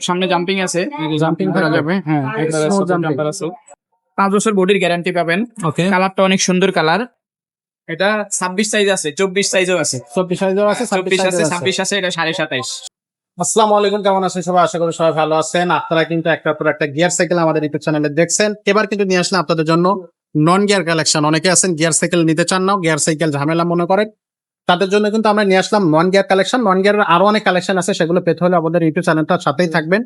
সামনে জাম্পিং আছে, জাম্পিং করা থাকবে। যাবে। হ্যাঁ, একবারে Smooth সুপার jumping। জাম্পার আছে। 5 বছর বডির গ্যারান্টি পাবেন। ওকে, কালারটা অনেক সুন্দর কালার। এটা 26 সাইজ আছে, 24 সাইজও আছে। 24 সাইজের আছে, 24 আছে, 26 26 আছে, এটা 27.5। আসসালামু আলাইকুম, কেমন আছেন সবাই? আশা করি সবাই ভালো আছেন। আপনারা কিন্তু একটার পর একটা গিয়ার সাইকেল আমাদের ইউটিউব চ্যানেলে দেখছেন। এবার কিন্তু নিয়ে আসলাম আপনাদের জন্য নন গিয়ার কালেকশন। অনেকে আছেন গিয়ার সাইকেল নিতে চান না, গিয়ার সাইকেল ঝামেলা মনে করেন, তাদের জন্য কিন্তু আমরা নিয়ে আসলাম নন গিয়ার কালেকশন। নন গিয়ারের আরো অনেক কালেকশন আছে, সেগুলো পেতে হলে আমাদের ইউটিউব চ্যানেলটার সাথেই থাকবেন,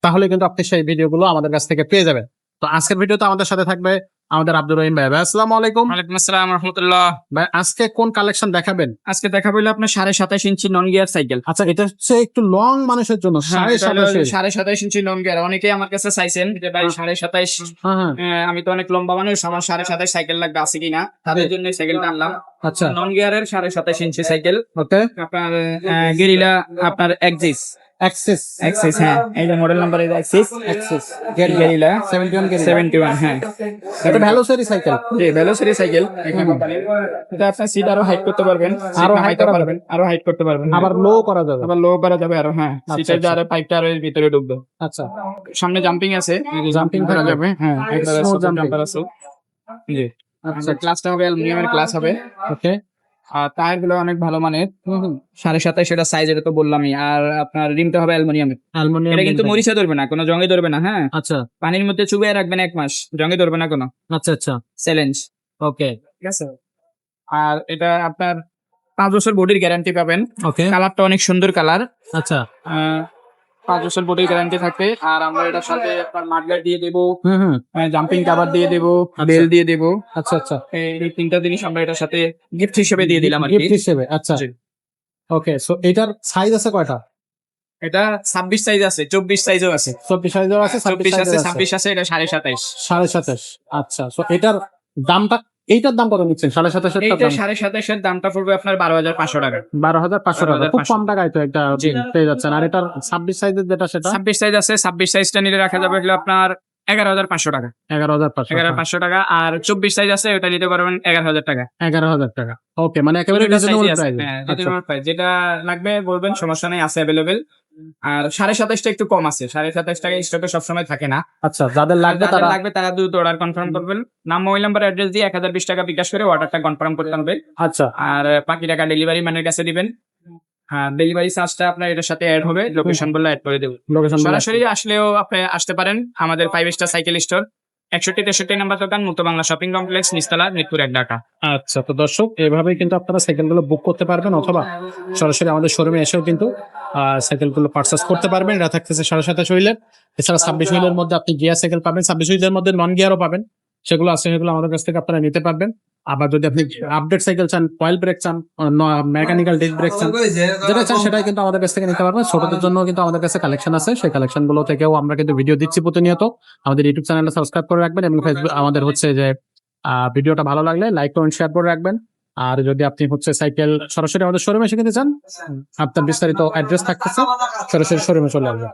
তাহলে কিন্তু আপনি সেই ভিডিওগুলো আমাদের কাছ থেকে পেয়ে যাবেন। তো আজকের ভিডিওতে আমাদের সাথে থাকবে আমাদের আব্দুর রহিম ভাই। ভাই আসসালামু আলাইকুম। ওয়ালাইকুম আসসালাম রাহমাতুল্লাহ। ভাই আজকে কোন কালেকশন দেখাবেন? আজকে দেখাবো হলো আপনার 27.5 ইঞ্চি নন গিয়ার সাইকেল। আচ্ছা, এটা হচ্ছে একটু লং মানুষের জন্য, হ্যাঁ, এটা হলো 27.5। 27.5 ইঞ্চি নন গিয়ার। অনেকেই আমার কাছে চাইছেন যে ভাই 27.5, হ্যাঁ হ্যাঁ, আমি তো অনেক লম্বা মানুষ, আমার 27.5 সাইকেল লাগবে, আছে কিনা, তাদের জন্য এই সাইকেলটা আনলাম। আচ্ছা নন গিয়ারের 27.5 ইঞ্চি সাইকেল। ওকে। আপনার গেরিলা, আপনার এক্সিস। অ্যাক্সেস এক্সিস, হ্যাঁ, এই যে মডেল নাম্বার, এই এক্সিস অ্যাক্সেস গেরিলা 71 গেরিলা। 71। হ্যাঁ, এটা ভেলোসিটি সাইকেল। জি, ভেলোসিটি সাইকেল। এটা আপনার সিট আরো হাইট করতে পারবেন, আরো আরো height হাইট করা পারবেন, আরো হাইট করতে পারবেন। আবার লো করা যাবে। আবার লো করা যাবে আরো। হ্যাঁ, সিটের যে আচ্ছা। আরো পাইপটা আরো এর ভিতরে ঢুকবে। আচ্ছা, সামনে জাম্পিং আছে, জাম্পিং করা থাকবে। যাবে। হ্যাঁ, একবারে Smooth সুপার jumping। জাম্পার আছে। জি, আচ্ছা ক্লাসটা হবে অ্যালুমিনিয়ামের ক্লাস হবে। ওকে। আর টায়ার গুলো অনেক ভালো মানের। 27.5 এটা সাইজ, এটা তো বললামই। আর আপনার রিমটা হবে অ্যালুমিনিয়ামের। অ্যালুমিনিয়াম এটা কিন্তু মরিচা ধরবে না, কোনো জঙ্গে ধরবে না। হ্যাঁ, আচ্ছা পানির মধ্যে চুবিয়ে রাখবেন 1 মাস, জঙ্গে ধরবে না কোনো। আচ্ছা চ্যালেঞ্জ। ওকে ঠিক আছে। আর এটা আপনার 5 বছর বডির গ্যারান্টি পাবেন। ওকে। কালারটা অনেক সুন্দর কালার। আচ্ছা 5 বছর বডির গ্যারান্টি থাকবে। আর আমরা এটার সাথে আপনার মাডগার্ড দিয়ে দেবো, হুম, জাম্পিং কভার দিয়ে দেবো, আচ্ছা। বেল দিয়ে দেবো। আচ্ছা এই 3টা জিনিস আমরা এটার সাথে গিফট হিসেবে দিয়ে দিলাম আর কি। গিফট হিসেবে। আচ্ছা জি। ওকে, সো এটার সাইজ আছে কয়টা? এটা 26 সাইজ আছে, 24 সাইজও আছে। 24 সাইজের আছে, 24 আছে, 26 26 আছে, এটা 27.5। 27.5। আচ্ছা, সো এটার দামটা, এইটার দাম কত নিচ্ছেন? 27.5 এর এইটা দাম 27.5 এর দামটা পড়বে আপনার 12,500 টাকা। 12,500 টাকা। খুব 12,500 কম টাকায় তো একটা জি। পেয়ে যাচ্ছেন। আর এটার 26 সাইজের যেটা, সেটা 26 সাইজ আছে, 26 সাইজটা নিলে রাখা যাবে হলো আপনার 11,500 টাকা। 11,500। 11,500 টাকা। আর 24 সাইজ আছে, ওটা নিতে পারবেন 11,000 টাকা। 11,000 টাকা। ওকে, মানে একেবারে দুইটা রিজনেবল size-ই আছে। প্রাইস। হ্যাঁ, আচ্ছা reasonable price। যেটা লাগবে বলবেন, সমস্যা নেই, আছে অ্যাভেলেবেল। আর 27.5টা একটু কম আছে, 27.5 টাকা স্টকে সবসময় থাকে না। আচ্ছা, যাদের লাগবে যাদের তারা লাগবে তারা দ্রুত অর্ডার কনফার্ম করবেন। নাম, মোবাইল নাম্বার, অ্যাড্রেস দিয়ে 1020 টাকা বিকাশ করে অর্ডারটা কনফার্ম করতে হবে। আচ্ছা আর বাকি টাকা ডেলিভারি ম্যানের কাছে দিবেন। হ্যাঁ, ডেলিভারি চার্জটা আপনার এটার সাথে অ্যাড হবে, লোকেশন বললে অ্যাড করে দেবো। লোকেশন সরাসরি আসলেও আপনি আসতে পারেন আমাদের 5 স্টার সাইকেল স্টোর, 61-63 নাম্বার দোকান, মুক্ত বাংলা শপিং কমপ্লেক্স, নিচতলা, মিরপুর 1, ঢাকা। আচ্ছা, তো দর্শক, এভাবেই কিন্তু আপনারা সাইকেলগুলো বুক করতে পারবেন, অথবা সরাসরি আমাদের শোরুমে এসেও কিন্তু সাইকেলগুলো পারচেস করতে পারবেন। এটা থাকতেছে 27.5 হুইলের। এছাড়া 26 হুইলের মধ্যে আপনি গিয়ার সাইকেল পাবেন, 26 হুইলের মধ্যে নন গিয়ারও পাবেন। সেগুলো আছে, সেগুলো আমাদের কাছ থেকে আপনারা নিতে পারবেন। আবার যদি আপনি আপডেট সাইকেল চান, কয়েল ব্রেক চান, মেকানিক্যাল ডিস্ক ব্রেক চান, যেটা চান সেটাই কিন্তু আমাদের কাছ থেকে নিতে পারবেন। ছোটদের জন্য কিন্তু আমাদের কাছে কালেকশন আছে, সেই কালেকশন গুলো থেকেও আমরা কিন্তু ভিডিও দিচ্ছি প্রতিনিয়ত। আমাদের ইউটিউব চ্যানেলটা সাবস্ক্রাইব করে রাখবেন, এবং ফেসবুক আমাদের হচ্ছে যে ভিডিওটা ভালো লাগলে লাইক কমেন্ট শেয়ার করে রাখবেন। আর যদি আপনি হচ্ছে সাইকেল সরাসরি আমাদের শোরুমে এসে কিনতে চান, আপনার বিস্তারিত অ্যাড্রেস থাকতেছে, সরাসরি শোরুমে চলে আসবেন।